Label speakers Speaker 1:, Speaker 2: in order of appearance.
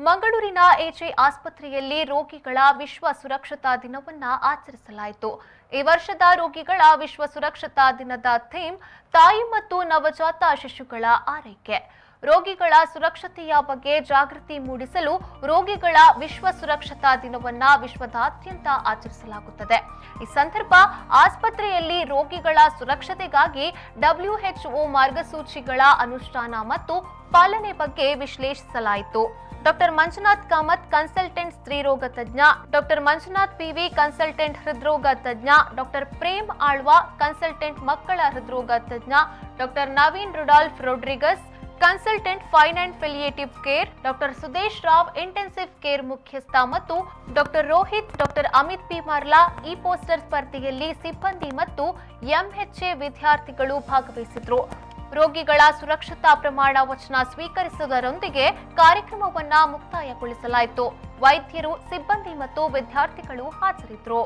Speaker 1: ಮಂಗಳೂರಿನ ಎಜೆ ಆಸ್ಪತ್ರೆಯಲ್ಲಿ ರೋಗಿಗಳ ವಿಶ್ವ ಸುರಕ್ಷತಾ ದಿನವನ್ನು ಆಚರಿಸಲಾಯಿತು. ಈ ವರ್ಷದ ರೋಗಿಗಳ ವಿಶ್ವ ಸುರಕ್ಷತಾ ದಿನದ ಥೀಮ್ ತಾಯಿ ಮತ್ತು ನವಜಾತ ಶಿಶುಗಳ ಆರೈಕೆ. ರೋಗಿಗಳ ಸುರಕ್ಷತೆಯ ಬಗ್ಗೆ ಜಾಗೃತಿ ಮೂಡಿಸಲು ರೋಗಿಗಳ ವಿಶ್ವ ಸುರಕ್ಷತಾ ದಿನವನ್ನು ವಿಶ್ವದಾದ್ಯಂತ ಆಚರಿಸಲಾಗುತ್ತದೆ. ಈ ಸಂದರ್ಭ ಆಸ್ಪತ್ರೆಯಲ್ಲಿ ರೋಗಿಗಳ ಸುರಕ್ಷತೆಗಾಗಿ WHO ಮಾರ್ಗಸೂಚಿಗಳ ಅನುಷ್ಠಾನ ಮತ್ತು ಪಾಲನೆ ಬಗ್ಗೆ ವಿಶ್ಲೇಷಿಸಲಾಯಿತು. ಡಾಕ್ಟರ್ ಮಂಜುನಾಥ್ ಕಾಮತ್, ಕನ್ಸಲ್ಟೆಂಟ್ ಸ್ತ್ರೀರೋಗ ತಜ್ಞ, ಡಾಕ್ಟರ್ ಮಂಜುನಾಥ್ PV, ಕನ್ಸಲ್ಟೆಂಟ್ ಹೃದ್ರೋಗ ತಜ್ಞ, ಡಾಕ್ಟರ್ ಪ್ರೇಮ್ ಆಳ್ವಾ, ಕನ್ಸಲ್ಟೆಂಟ್ ಮಕ್ಕಳ ಹೃದ್ರೋಗ ತಜ್ಞ, doctor Naveen Rudolph Rodrigues, consultant pain and palliative care, doctor Sudesh Rao, intensive care ಮುಖ್ಯಸ್ಥ ಮತ್ತು doctor Rohit, doctor Amit P. Marla ಈ ಪೋಸ್ಟರ್ ಸ್ಪರ್ಧೆಯಲ್ಲಿ ಸಿಬ್ಬಂದಿ ಮತ್ತು MHA ವಿದ್ಯಾರ್ಥಿಗಳು ಭಾಗವಹಿಸಿದ್ರು. ರೋಗಿಗಳ ಸುರಕ್ಷತಾ ಪ್ರಮಾಣ ವಚನ ಸ್ವೀಕರಿಸುವುದರೊಂದಿಗೆ ಕಾರ್ಯಕ್ರಮವನ್ನು ಮುಕ್ತಾಯಗೊಳಿಸಲಾಯಿತು. ವೈದ್ಯರು, ಸಿಬ್ಬಂದಿ ಮತ್ತು ವಿದ್ಯಾರ್ಥಿಗಳು ಹಾಜರಿದ್ದರು.